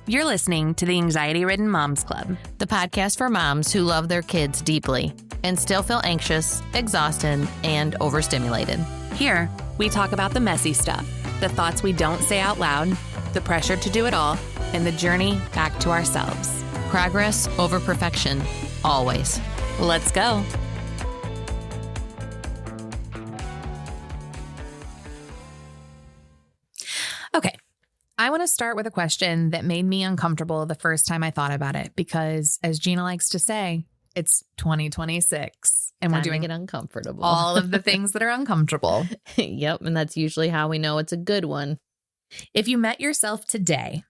You're listening to the Anxiety Ridden Moms Club, the podcast for moms who love their kids deeply and still feel anxious, exhausted, and overstimulated. Here, we talk about the messy stuff, the thoughts we don't say out loud, the pressure to do it all, and the journey back to ourselves. Progress over perfection, always. Let's go. Okay. I want to start with a question that made me uncomfortable the first time I thought about it, because as Gina likes to say, it's 2026 and we're doing it uncomfortable. All of the things that are uncomfortable. Yep. And that's usually how we know it's a good one. If you met yourself today,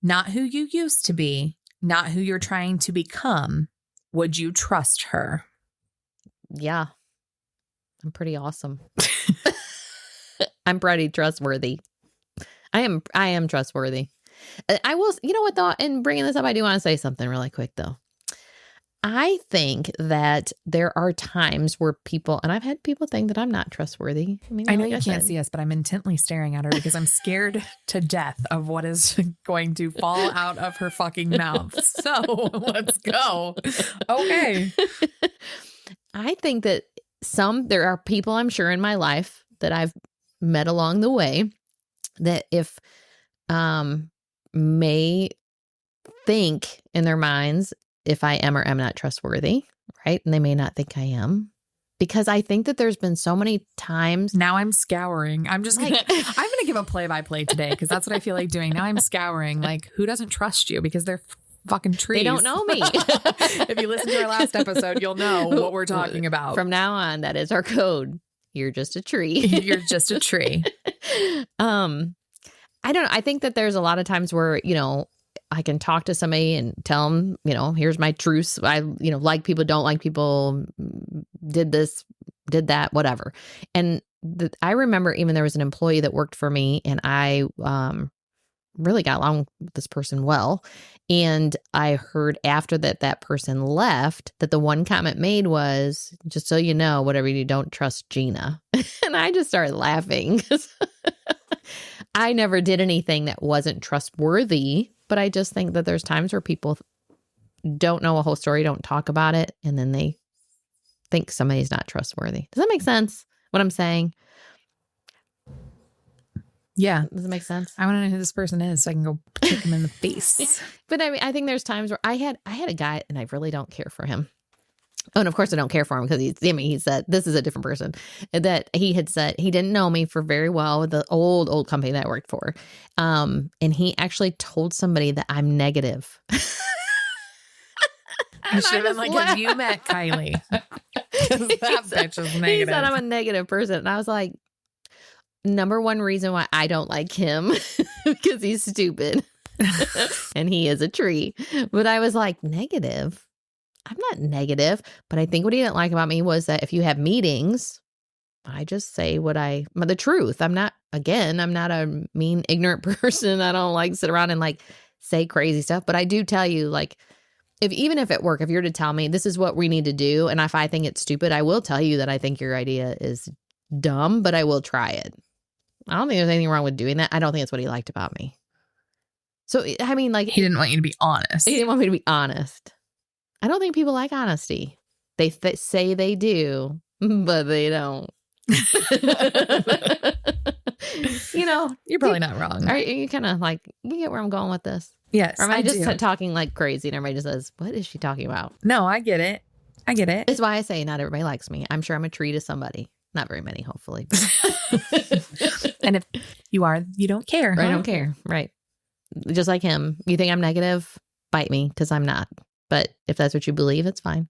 not who you used to be, not who you're trying to become, would you trust her? Yeah. I'm pretty awesome. I'm pretty trustworthy. I am trustworthy. I will, you know what though, and bringing this up, I do want to say something really quick though. I think that there are times where people, and I've had people think that I'm not trustworthy. I know you can't see us, but I'm intently staring at her because I'm scared to death of what is going to fall out of her fucking mouth. So let's go. Okay. I think that there are people I'm sure in my life that I've met along the way that if may think in their minds if I am or am not trustworthy, right? And they may not think I am, because I think that there's been so many times. Now I'm scouring. I'm just like, I'm going to give a play-by-play today because that's what I feel like doing. Now I'm scouring, like, who doesn't trust you because they're fucking trees. They don't know me. If you listen to our last episode, you'll know what we're talking about. From now on, that is our code. You're just a tree. You're just a tree. I don't know. I think that there's a lot of times where, I can talk to somebody and tell them, here's my truths. I, like people, don't like people, did this, did that, whatever. And I remember even there was an employee that worked for me, and I really got along with this person well. And I heard after that person left that the one comment made was, just so you know, whatever you do, don't trust Gina. And I just started laughing because I never did anything that wasn't trustworthy. But I just think that there's times where people don't know a whole story, don't talk about it, and then they think somebody's not trustworthy. Does that make sense, what I'm saying? Yeah. Does it make sense? I want to know who this person is so I can go kick him in the face. But I think there's times where I had a guy and I really don't care for him. Oh, and of course I don't care for him because he said, this is a different person, that he had said he didn't know me for very well with the old company that I worked for. And he actually told somebody that I'm negative. You should have been like, have you met Kylie? Because that bitch is negative. He said I'm a negative person. And I was like, number one reason why I don't like him, because he's stupid and he is a tree. But I was like, negative? I'm not negative, but I think what he didn't like about me was that if you have meetings, I just say the truth. I'm not a mean, ignorant person. I don't like sit around and like say crazy stuff, but I do tell you, like, even if at work, if you're to tell me this is what we need to do, and if I think it's stupid, I will tell you that I think your idea is dumb, but I will try it. I don't think there's anything wrong with doing that. I don't think that's what he liked about me. So, I mean, like, he didn't want you to be honest. He didn't want me to be honest. I don't think people like honesty. They say they do, but they don't. You're probably not wrong. Are you kind of like, you get where I'm going with this? Yes. Or am I just talking like crazy and everybody just says, what is she talking about? No, I get it. It's why I say not everybody likes me. I'm sure I'm a tree to somebody. Not very many, hopefully. And if you are, you don't care. I don't care. Right. Just like him. You think I'm negative? Bite me, because I'm not. But if that's what you believe, it's fine.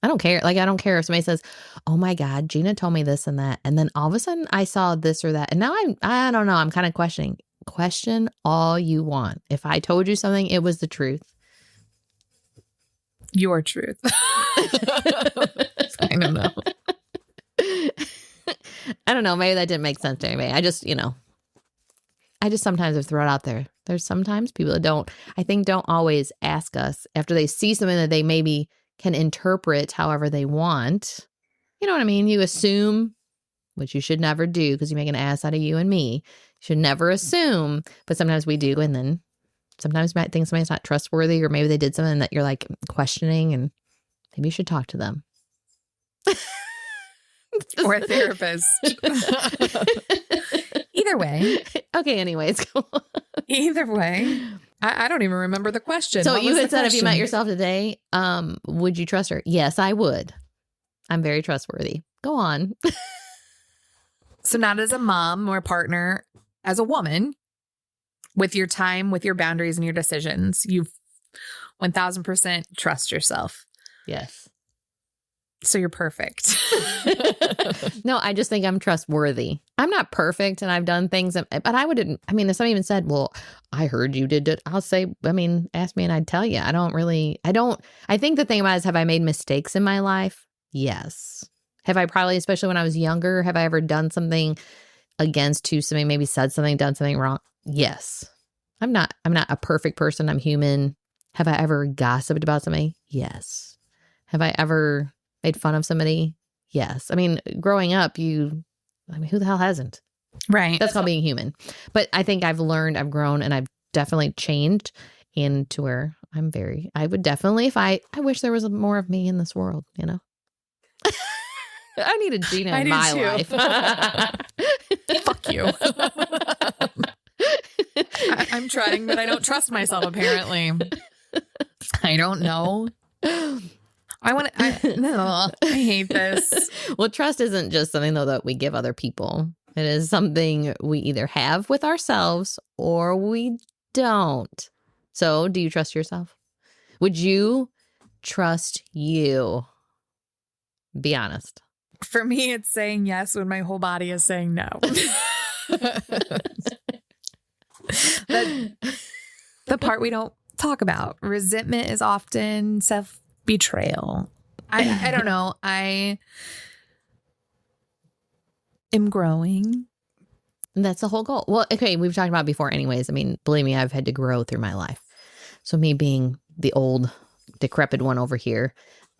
I don't care. Like, I don't care if somebody says, oh my God, Gina told me this and that. And then all of a sudden I saw this or that. And now I don't know. I'm kind of questioning. Question all you want. If I told you something, it was the truth. Your truth. I don't know. I don't know. Maybe that didn't make sense to anybody. I just sometimes have thrown it out there. There's sometimes people that don't always ask us after they see something that they maybe can interpret however they want. You know what I mean? You assume, which you should never do because you make an ass out of you and me. You should never assume, but sometimes we do, and then sometimes you might think somebody's not trustworthy, or maybe they did something that you're like questioning, and maybe you should talk to them. Or a therapist. Either way. Okay, anyways. Either way. I don't even remember the question. So What you was had the said if you met question? yourself today, would you trust her? Yes, I would. I'm very trustworthy. Go on. So not as a mom or partner, as a woman, with your time, with your boundaries and your decisions, you 1000% trust yourself. Yes. So you're perfect. No, I just think I'm trustworthy. I'm not perfect, and I've done things, but I wouldn't. I mean, if somebody even said, well, I heard you did it, I'll say, I mean, ask me and I'd tell you. I think the thing about it is, have I made mistakes in my life? Yes. Have I probably, especially when I was younger, have I ever done something against who somebody, maybe said something, done something wrong? Yes. I'm not a perfect person. I'm human. Have I ever gossiped about somebody? Yes. Have I ever made fun of somebody? Yes. I mean, growing up, who the hell hasn't? Right. That's called being human. But I think I've learned, I've grown, and I've definitely changed into where I would definitely, I wish there was more of me in this world, you know? I need a Gina in my life. Fuck you. I'm trying, but I don't trust myself, apparently. I don't know. I hate this. Well, trust isn't just something, though, that we give other people. It is something we either have with ourselves or we don't. So, do you trust yourself? Would you trust you? Be honest. For me, it's saying yes when my whole body is saying no. The part we don't talk about. Resentment is often self-betrayal. I don't know. I am growing. That's the whole goal. Well, okay, we've talked about it before anyways. I mean, believe me, I've had to grow through my life. So me being the old, decrepit one over here,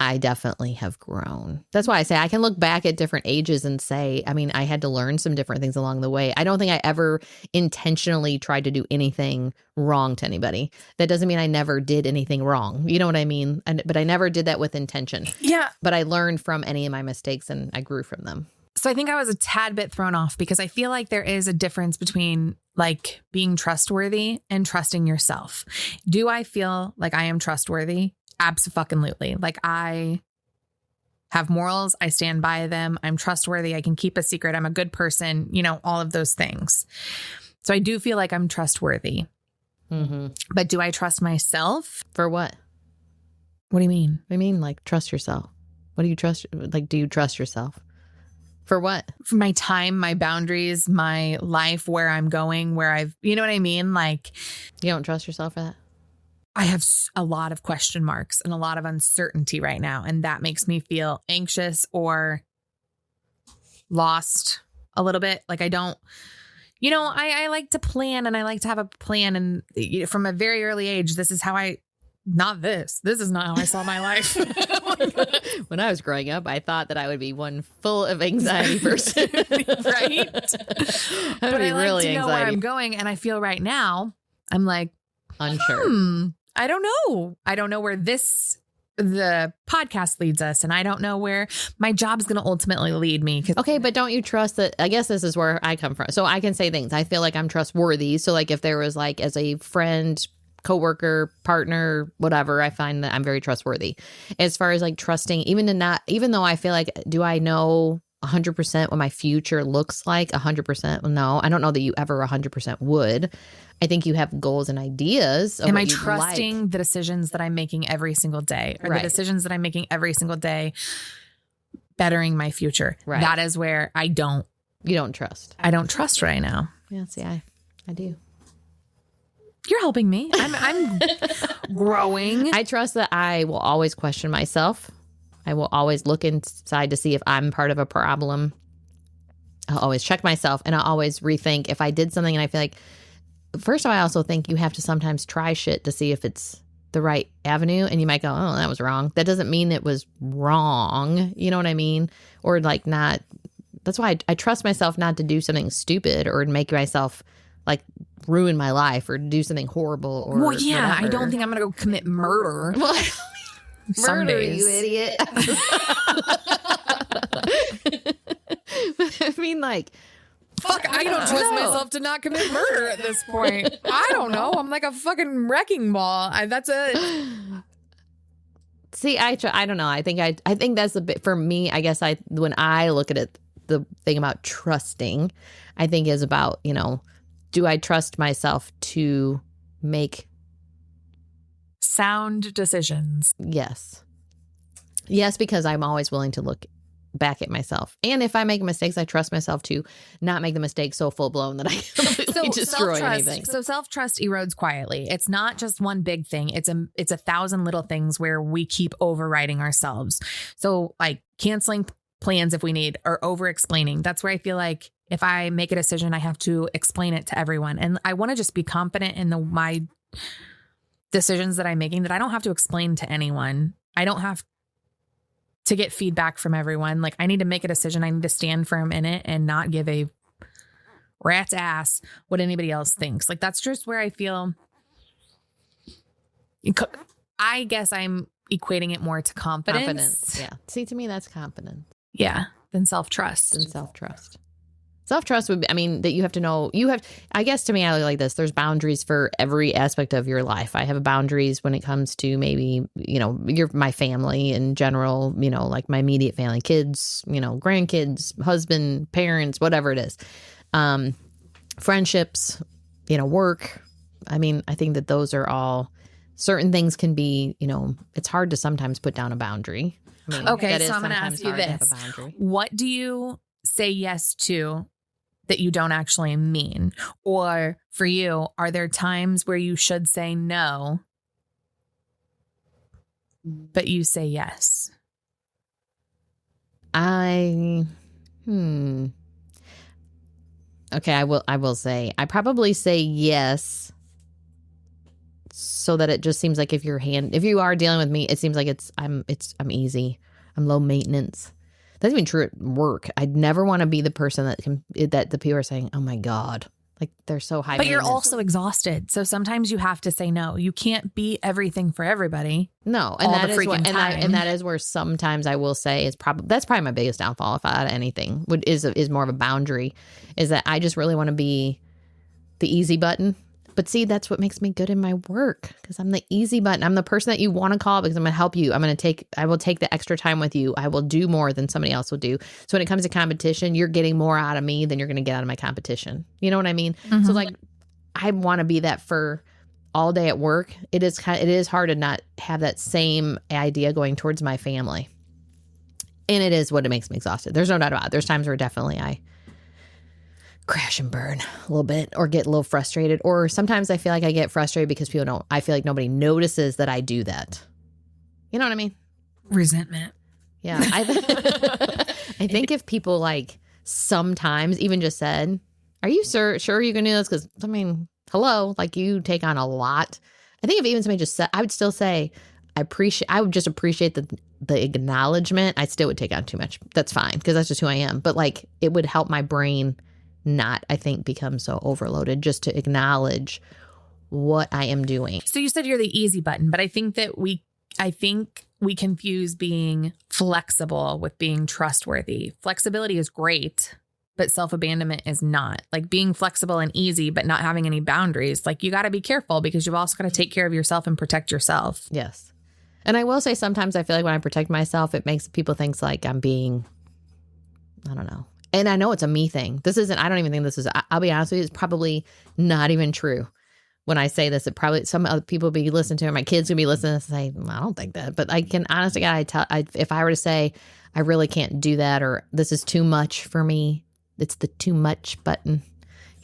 I definitely have grown. That's why I say I can look back at different ages and say, I mean, I had to learn some different things along the way. I don't think I ever intentionally tried to do anything wrong to anybody. That doesn't mean I never did anything wrong. You know what I mean? But I never did that with intention. Yeah. But I learned from any of my mistakes and I grew from them. So I think I was a tad bit thrown off because I feel like there is a difference between like being trustworthy and trusting yourself. Do I feel like I am trustworthy? Abso-fucking-lutely. Like I have morals. I stand by them. I'm trustworthy. I can keep a secret. I'm a good person. You know, all of those things. So I do feel like I'm trustworthy. Mm-hmm. But do I trust myself? For what? What do you mean? What do you mean, like, trust yourself? What do you trust? Like, do you trust yourself? For what? For my time, my boundaries, my life, where I'm going, you know what I mean? Like, You don't trust yourself for that? I have a lot of question marks and a lot of uncertainty right now. And that makes me feel anxious or lost a little bit. Like I don't, you know, I like to plan and I like to have a plan. And from a very early age, this is how this is not how I saw my life. When I was growing up, I thought that I would be one full of anxiety person. Right? I would be I like really to know where anxiety. I'm going. And I feel right now, I'm like, Unsure. I don't know. I don't know where the podcast leads us. And I don't know where my job's going to ultimately lead me. Okay, but don't you trust that? I guess this is where I come from. So I can say things. I feel like I'm trustworthy. So like if there was like as a friend, coworker, partner, whatever, I find that I'm very trustworthy. As far as like trusting, even though I feel like, do I know 100% what my future looks like? 100%? No, I don't know that you ever 100% would. I think you have goals and ideas. Am I trusting the decisions that I'm making every single day, or the decisions that I'm making every single day bettering my future? Right. That is where you don't trust. I don't trust right now. Yeah, see, I do. You're helping me. I'm growing. I trust that I will always question myself. I will always look inside to see if I'm part of a problem. I'll always check myself, and I'll always rethink if I did something and I feel like, first of all, I also think you have to sometimes try shit to see if it's the right avenue, and you might go, oh, that was wrong. That doesn't mean it was wrong. You know what I mean? Or like not. That's why I trust myself not to do something stupid or make myself like ruin my life or do something horrible or well, yeah, whatever. I don't think I'm going to go commit murder. Some Murder, days. you idiot. I mean, like, fuck, I don't trust myself to not commit murder at this point. I don't know. I'm like a fucking wrecking ball. That's it. See, I don't know. I think that's a bit for me. I guess when I look at it, the thing about trusting, I think is about, do I trust myself to make sound decisions? Yes, because I'm always willing to look back at myself, and if I make mistakes, I trust myself to not make the mistake so full blown that I completely destroy anything. So self-trust erodes quietly. It's not just one big thing. It's a thousand little things where we keep overriding ourselves. So like canceling plans if we need, or over-explaining. That's where I feel like if I make a decision, I have to explain it to everyone, and I want to just be confident in my decisions that I'm making, that I don't have to explain to anyone. I don't have to get feedback from everyone. Like I need to make a decision. I need to stand firm in it and not give a rat's ass what anybody else thinks. Like that's just where I feel, I guess I'm equating it more to confidence. Yeah. See, to me, that's confidence. Yeah. Than self-trust. Self-trust would be, that you have to know, I guess to me, I look like this. There's boundaries for every aspect of your life. I have boundaries when it comes to maybe, my family in general, like my immediate family, kids, grandkids, husband, parents, whatever it is. Friendships, work. I think that those are all, certain things can be, it's hard to sometimes put down a boundary. Okay, so I'm going to ask you this. What do you say yes to that you don't actually mean? Or for you, are there times where you should say no, but you say yes? Okay, I will say, I probably say yes, so that it just seems like if you are dealing with me, it seems like I'm easy. I'm low maintenance. That's even true at work. I'd never want to be the person that the people are saying, oh my God, like they're so high. But you're also exhausted. So sometimes you have to say no. You can't be everything for everybody. No. And that is where sometimes I will say that's probably my biggest downfall if I had anything is more of a boundary, is that I just really want to be the easy button. But see, that's what makes me good in my work, because I'm the easy button. I'm the person that you want to call because I'm going to help you. I will take the extra time with you. I will do more than somebody else will do. So when it comes to competition, you're getting more out of me than you're going to get out of my competition. You know what I mean? Mm-hmm. So like, I want to be that for all day at work. It is hard to not have that same idea going towards my family. And it is what it makes me exhausted. There's no doubt about it. There's times where definitely I crash and burn a little bit or get a little frustrated, or sometimes I feel like I get frustrated because I feel like nobody notices that I do that. You know what I mean? Resentment. Yeah. I think if people like sometimes even just said, are you sure you can do this? Because hello, like you take on a lot. I think if even somebody just said, I would still say, I would just appreciate the acknowledgement. I still would take on too much. That's fine, because that's just who I am. But like, it would help my brain not, I think, become so overloaded, just to acknowledge what I am doing. So you said you're the easy button, but I think we confuse being flexible with being trustworthy. Flexibility is great, but self-abandonment is not. Like being flexible and easy, but not having any boundaries. Like you got to be careful, because you've also got to take care of yourself and protect yourself. Yes. And I will say sometimes I feel like when I protect myself, it makes people think like I'm being, I don't know. And I know it's a me thing. I don't even think this is, I'll be honest with you, it's probably not even true. When I say this, it probably, some other people will be listening to it. My kids will be listening and say, I don't think that. But I can honestly, if I were to say, I really can't do that, or this is too much for me, it's the too much button,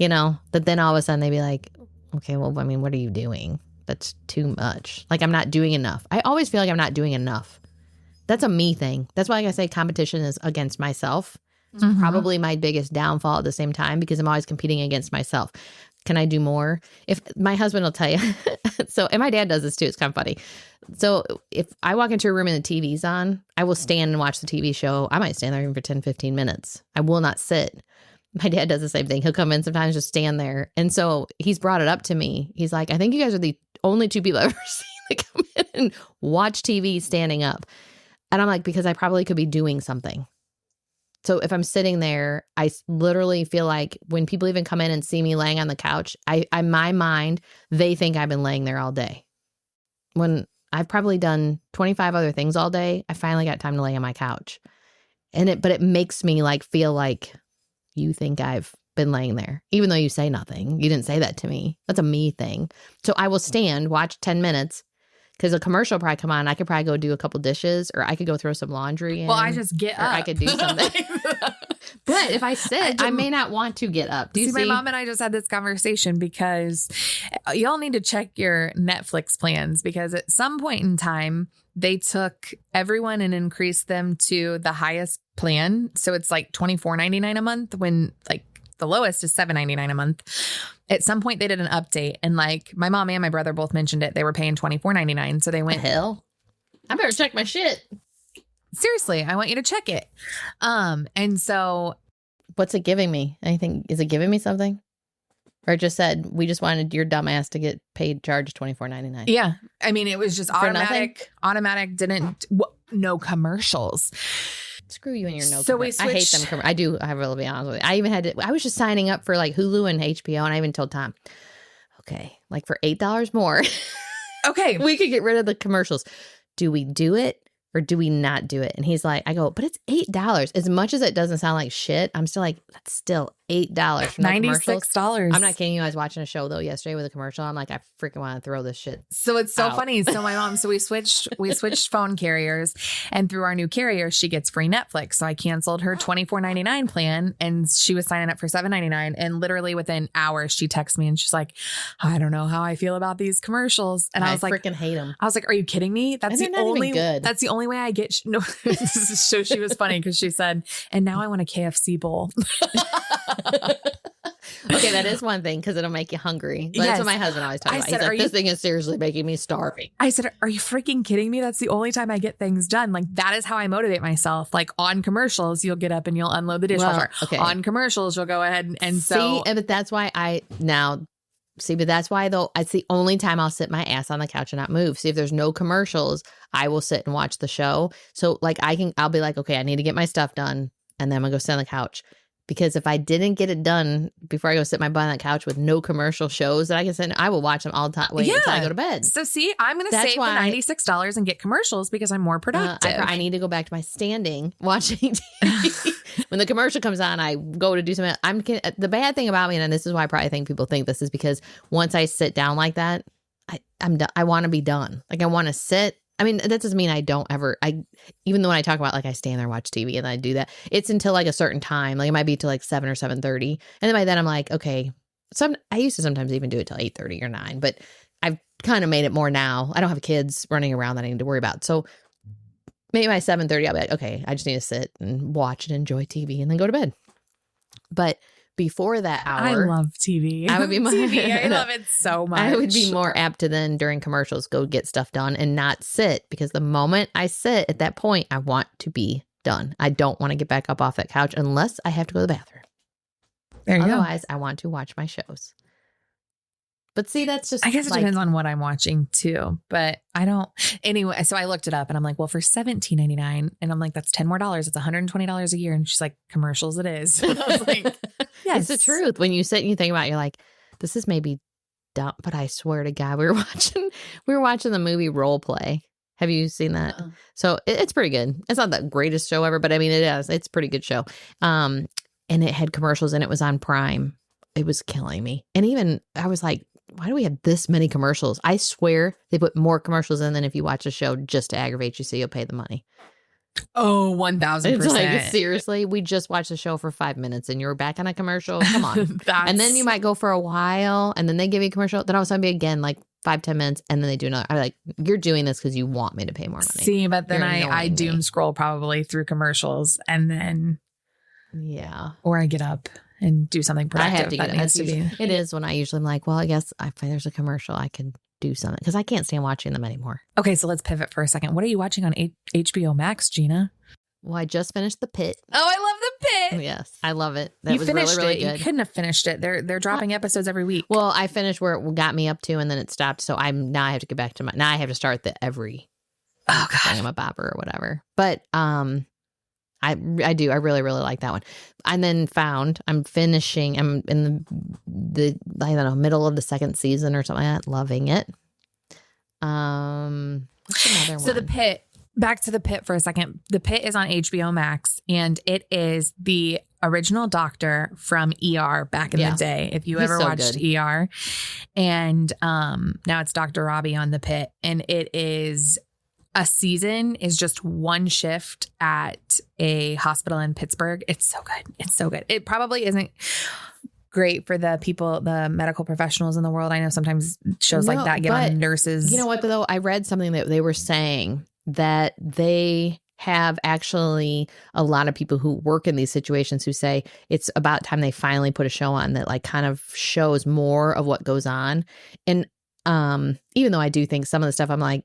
that then all of a sudden they'd be like, okay, well, what are you doing? That's too much. Like I'm not doing enough. I always feel like I'm not doing enough. That's a me thing. That's why I say competition is against myself. It's probably my biggest downfall at the same time, because I'm always competing against myself. Can I do more? If my husband will tell you, and my dad does this too. It's kind of funny. So if I walk into a room and the TV's on, I will stand and watch the TV show. I might stand there even for 10, 15 minutes. I will not sit. My dad does the same thing. He'll come in sometimes, just stand there. And so he's brought it up to me. He's like, I think you guys are the only two people I've ever seen that come in and watch TV standing up. And I'm like, because I probably could be doing something. So if I'm sitting there, I literally feel like when people even come in and see me laying on the couch, in my mind, they think I've been laying there all day. When I've probably done 25 other things all day, I finally got time to lay on my couch. But it makes me like feel like you think I've been laying there, even though you say nothing. You didn't say that to me. That's a me thing. So I will stand, watch 10 minutes, because a commercial will probably come on. I could probably go do a couple dishes, or I could go throw some laundry in. Well, I just get up. I could do something. But if I sit, I may not want to get up. Do you see? My mom and I just had this conversation because y'all need to check your Netflix plans, because at some point in time, they took everyone and increased them to the highest plan. So it's like $24.99 a month when like the lowest is $7.99 a month. At some point they did an update, and like my mom and my brother both mentioned it. They were paying $24.99. So they went, hell, I better check my shit. Seriously, I want you to check it. And so what's it giving me? Anything? Is it giving me something? Or it just said, we just wanted your dumb ass to get paid, charged $24.99. Yeah. I mean, it was just automatic, no commercials. Screw you and your no. So I hate them. I do. I will be honest with you. I was just signing up for like Hulu and HBO, and I even told Tom, okay, like for $8 more, okay, we could get rid of the commercials. Do we do it? Or do we not do it? And he's like, I go, but it's $8. As much as it doesn't sound like shit, I'm still like, that's still $8 for no $96. I'm not kidding you. I was watching a show though yesterday with a commercial. I'm like, I freaking want to throw this shit. So it's so funny. So my mom, we switched phone carriers, and through our new carrier, she gets free Netflix. So I canceled her $24.99 plan, and she was signing up for $7.99. And literally within hours, she texts me and she's like, I don't know how I feel about these commercials. And I was like, freaking hate them. I was like, are you kidding me? That's the only good. That's the only way I get. No. So she was funny because she said, and now I want a KFC bowl. Okay, that is one thing, because it'll make you hungry. That's what my husband always talks about. He's like, this thing is seriously making me starving. I said, are you freaking kidding me? That's the only time I get things done. Like, that is how I motivate myself. Like, on commercials, you'll get up and you'll unload the dishwasher. Okay. On commercials, you'll go ahead and so. But that's why but that's why though, it's the only time I'll sit my ass on the couch and not move. See, if there's no commercials, I will sit and watch the show. So like I'll be like, okay, I need to get my stuff done, and then I'm gonna go sit on the couch. Because if I didn't get it done before I go sit my butt on that couch with no commercial shows that I can sit, I will watch them all the time until I go to bed. So see, I'm going to save the $96 and get commercials because I'm more productive. I need to go back to my standing watching TV. When the commercial comes on, I go to do something. The bad thing about me, and this is why I probably think people think this, is because once I sit down like that, I'm done. I want to be done. Like I want to sit. I mean, that doesn't mean I don't ever, even though when I talk about like I stand there and watch TV and I do that, it's until like a certain time. Like it might be till like 7 or 7:30. And then by then I'm like, okay, I used to sometimes even do it till 8:30 or 9, but I've kind of made it more now. I don't have kids running around that I need to worry about. So maybe by 7:30, I'll be like, okay, I just need to sit and watch and enjoy TV and then go to bed. But before that hour, I love TV. I would be more, TV. I love it so much. I would be more apt to then during commercials go get stuff done and not sit, because the moment I sit at that point, I want to be done. I don't want to get back up off that couch unless I have to go to the bathroom. Otherwise, I want to watch my shows. But see, that's just, I guess it depends on what I'm watching too, but I don't. Anyway, so I looked it up and I'm like, well, for $17.99, and I'm like, that's $10 more. It's $120 a year. And she's like, commercials it is. And I was like, yes. It's the truth. When you sit and you think about it, you're like, this is maybe dumb, but I swear to God, we were watching the movie Role Play. Have you seen that? Uh-uh. So it's pretty good. It's not the greatest show ever, but I mean, it's a pretty good show. And it had commercials and it was on Prime. It was killing me. And even I was like, why do we have this many commercials? I swear they put more commercials in than if you watch a show just to aggravate you so you'll pay the money. Oh, 1,000%. It's like, seriously, we just watched the show for 5 minutes and you're back on a commercial. Come on. And then you might go for a while and then they give you a commercial. Then all of a sudden be again like 5-10 minutes and then they do another. I'm like, you're doing this because you want me to pay more money. See, but then I doom scroll probably through commercials and then. Yeah. Or I get up and do something productive. I have to get it is when I usually am like, well, I guess if there's a commercial, I can do something because I can't stand watching them anymore. Okay, so let's pivot for a second. What are you watching on HBO Max, Gina? Well, I just finished The Pit. Oh, I love The it. Yes, I love it. That You was finished really, really it. good. You couldn't have finished it. They're dropping episodes every week. Well, I finished where it got me up to, and then it stopped. So I have to get back to now I have to start the every I'm a bopper or whatever. But I do. I really, really like that one. And then I'm in the I don't know, middle of the second season or something like that. Loving it. What's another So one? The Pit, back to The Pit for a second. The Pit is on HBO Max, and it is the original doctor from ER back in the day. If you ever watched ER. And now it's Dr. Robbie on The Pit. And it is a season is just one shift at a hospital in Pittsburgh. It's so good. It's so good. It probably isn't great for the people, the medical professionals in the world. I know sometimes shows like that get on nurses. You know what, though? I read something that they were saying that they have actually a lot of people who work in these situations who say it's about time they finally put a show on that like kind of shows more of what goes on. And even though I do think some of the stuff I'm like,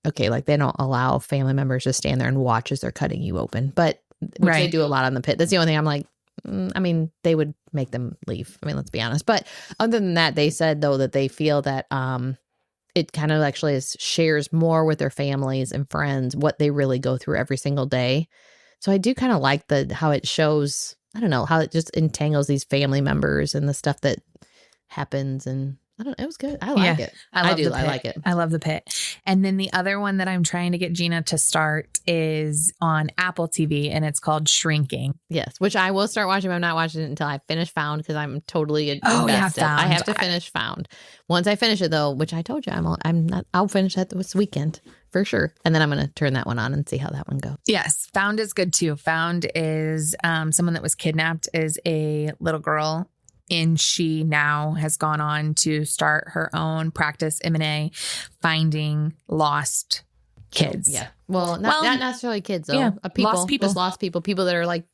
okay, like they don't allow family members to stand there and watch as they're cutting you open, but which they do a lot on The Pit. That's the only thing I'm like, I mean, they would make them leave. I mean, let's be honest. But other than that, they said though that they feel that it kind of actually shares more with their families and friends what they really go through every single day. So I do kind of like how it shows, I don't know, how it just entangles these family members and the stuff that happens. And I don't know, it was good. I like it. I like it. I love The Pit. And then the other one that I'm trying to get Gina to start is on Apple TV, and it's called Shrinking. Yes, which I will start watching. But I'm not watching it until I finish Found because I'm totally invested. Found. I have to finish Found. Once I finish it, though, which I told you I'll finish that this weekend for sure, and then I'm going to turn that one on and see how that one goes. Yes, Found is good too. Found is someone that was kidnapped is a little girl. And she now has gone on to start her own practice, M&A, finding lost kids. Yeah. Well, not necessarily kids, though. Yeah, People, lost people. Just lost people. People that are like,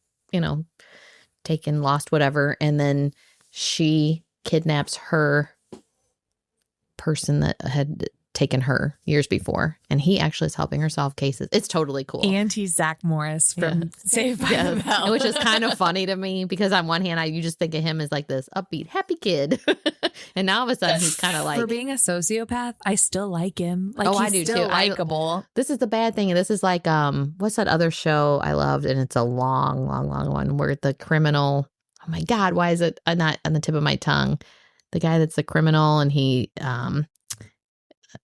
taken, lost, whatever. And then she kidnaps her person that had taken her years before. And he actually is helping her solve cases. It's totally cool. And he's Zach Morris from Saved by the Bell. Which is kind of funny to me because on one hand, you just think of him as like this upbeat, happy kid. And now all of a sudden he's kind of like. For being a sociopath, I still like him. Like, I do still too. Likeable. This is the bad thing. And this is like, what's that other show I loved? And it's a long, long, long one where the criminal, oh my God, why is it not on the tip of my tongue? The guy that's the criminal and he,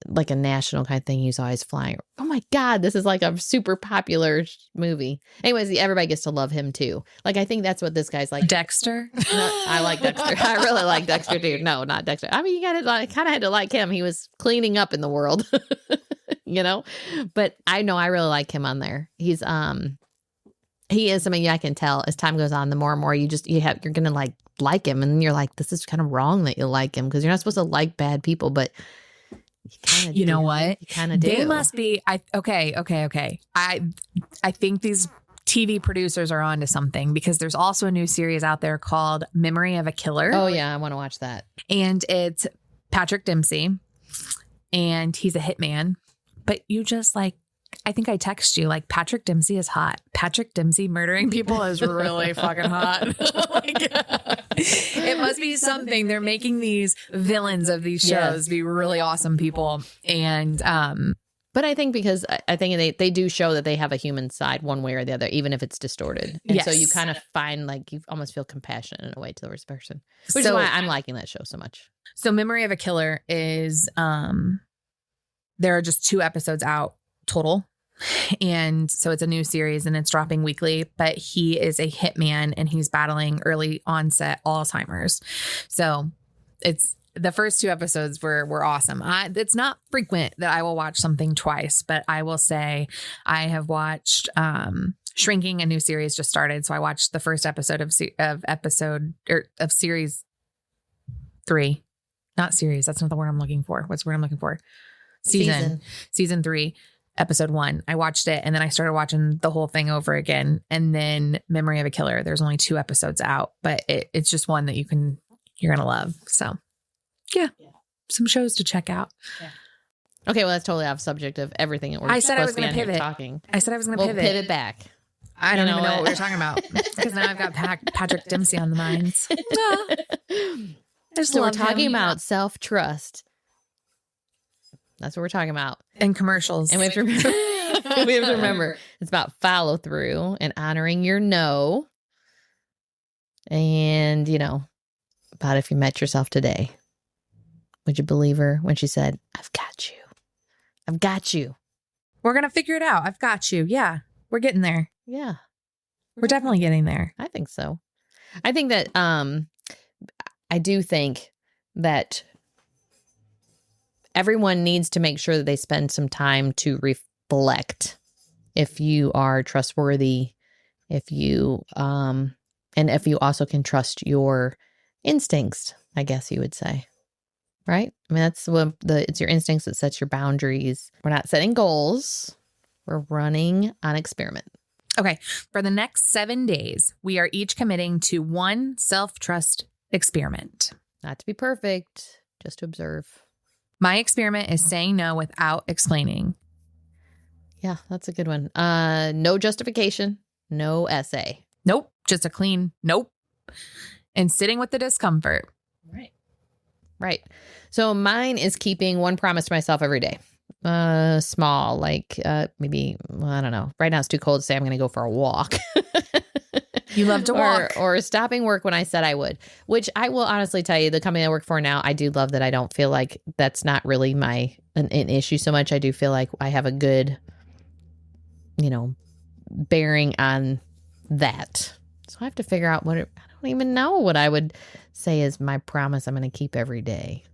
like a national kind of thing. He's always flying. Oh my God, this is like a super popular movie. Anyways, everybody gets to love him too. Like, I think that's what this guy's like. Dexter? I like Dexter. I really like Dexter too. No, not Dexter. I mean, you kind of had to like him. He was cleaning up in the world, but I know I really like him on there. He's, he is something I can tell as time goes on, the more and more you're going to like him. And you're like, this is kind of wrong that you like him because you're not supposed to like bad people, but you know what? You kind of do. They must be. Okay. I think these TV producers are onto something because there's also a new series out there called Memory of a Killer. Oh yeah, I want to watch that. And it's Patrick Dempsey, and he's a hitman. But you just I think I text you Patrick Dempsey is hot. Patrick Dempsey murdering people is really fucking hot. It must be something. They're making these villains of these shows be really awesome people. And but I think because I think they do show that they have a human side one way or the other, even if it's distorted. And so you kind of find you almost feel compassionate in a way to the person, which is why I'm liking that show so much. So Memory of a Killer is there are just 2 episodes out total. And so it's a new series and it's dropping weekly, but he is a hitman and he's battling early onset Alzheimer's. So it's the first 2 episodes were awesome. It's not frequent that I will watch something twice, but I will say I have watched Shrinking, a new series just started. So I watched the first episode of series 3, not series. That's not the word I'm looking for. What's the word I'm looking for? Season 3. Episode 1. I watched it and then I started watching the whole thing over again. And then Memory of a Killer. There's only 2 episodes out, but it's just one that you're going to love. So yeah, some shows to check out. Yeah. Okay. Well, that's totally off subject of everything. I said I was going to pivot. Talking. I said I was going to pivot. Pivot back. I don't even know what we're talking about because now I've got Patrick Dempsey on the mind. So we're talking about self-trust. That's what we're talking about. And commercials. And we have to remember, it's about follow through and honoring your no. And, about if you met yourself today, would you believe her when she said, I've got you. I've got you. We're going to figure it out. I've got you. Yeah. We're getting there. Yeah. We're definitely getting there. I think so. I think that, I do think that everyone needs to make sure that they spend some time to reflect if you are trustworthy, if you, and if you also can trust your instincts, I guess you would say. Right? I mean, that's what it's your instincts that sets your boundaries. We're not setting goals. We're running an experiment. Okay. For the next 7 days, we are each committing to one self-trust experiment. Not to be perfect, just to observe. My experiment is saying no without explaining. Yeah, that's a good one. No justification, no essay. Nope. Just a clean nope. And sitting with the discomfort. Right. So mine is keeping one promise to myself every day. Small, like maybe, I don't know. Right now it's too cold to say I'm going to go for a walk. You love to walk. Or stopping work when I said I would, which I will honestly tell you, the company I work for now, I do love that. I don't feel like that's not really an issue so much. I do feel like I have a good, bearing on that. So I have to figure out I don't even know what I would say is my promise I'm going to keep every day.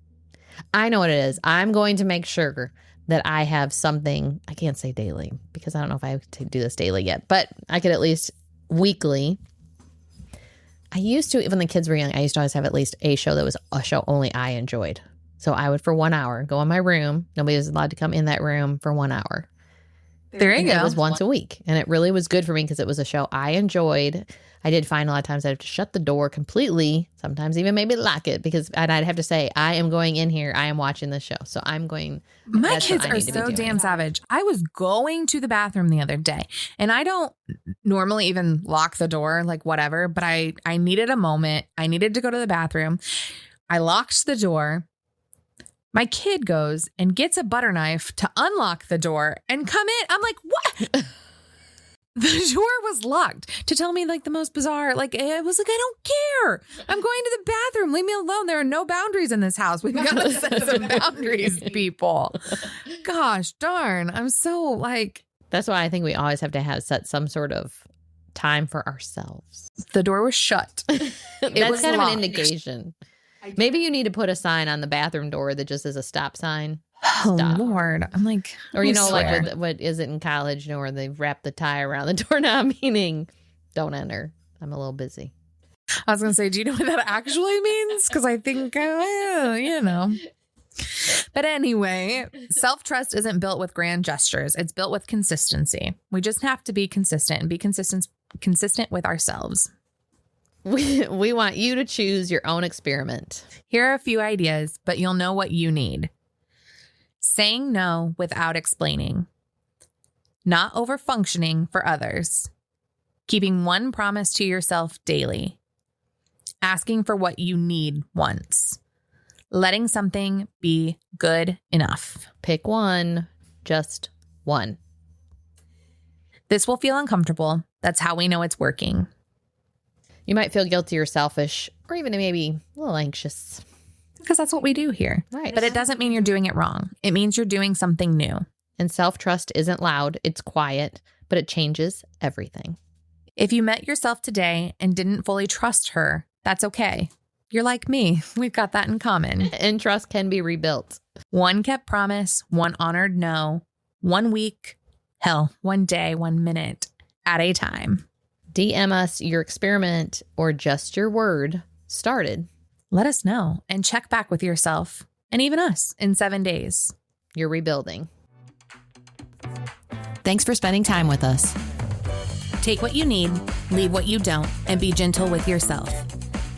I know what it is. I'm going to make sure that I have something. I can't say daily because I don't know if I have to do this daily yet, but I could at least weekly. I used to, when the kids were young, I used to always have at least a show that was a show only I enjoyed. So I would, for 1 hour, go in my room. Nobody was allowed to come in that room for 1 hour. There you go. It was once a week. And it really was good for me because it was a show I enjoyed. I did find a lot of times I'd have to shut the door completely, sometimes even maybe lock it, and I'd have to say, I am going in here. I am watching this show. So I'm going. My kids are so damn savage. I was going to the bathroom the other day and I don't normally even lock the door, like whatever, but I needed a moment. I needed to go to the bathroom. I locked the door. My kid goes and gets a butter knife to unlock the door and come in. I'm like, what? The door was locked to tell me like the most bizarre, like, I was like, I don't care. I'm going to the bathroom. Leave me alone. There are no boundaries in this house. We've got to set some boundaries, people. Gosh darn. I'm so like. That's why I think we always have to set some sort of time for ourselves. The door was shut. That's kind of an indication. Maybe you need to put a sign on the bathroom door that just is a stop sign. Stop. Oh, Lord. I'm like, or, like what is it in college, where they wrap the tie around the doorknob, meaning don't enter. I'm a little busy. I was going to say, do you know what that actually means? Because I think, But anyway, self-trust isn't built with grand gestures. It's built with consistency. We just have to be consistent and be consistent with ourselves. We want you to choose your own experiment. Here are a few ideas, but you'll know what you need. Saying no without explaining. Not overfunctioning for others. Keeping one promise to yourself daily. Asking for what you need once. Letting something be good enough. Pick one, just one. This will feel uncomfortable. That's how we know it's working. You might feel guilty or selfish, or even maybe a little anxious. Because that's what we do here. Right. But it doesn't mean you're doing it wrong. It means you're doing something new. And self-trust isn't loud, it's quiet, but it changes everything. If you met yourself today and didn't fully trust her, that's okay. You're like me. We've got that in common. And trust can be rebuilt. One kept promise, one honored no, 1 week, hell, 1 day, 1 minute at a time. DM us your experiment or just your word started. Let us know and check back with yourself and even us in 7 days. You're rebuilding. Thanks for spending time with us. Take what you need, leave what you don't, and be gentle with yourself.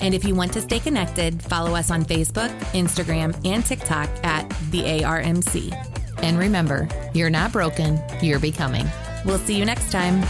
And if you want to stay connected, follow us on Facebook, Instagram, and TikTok at the ARMC. And remember, you're not broken, you're becoming. We'll see you next time.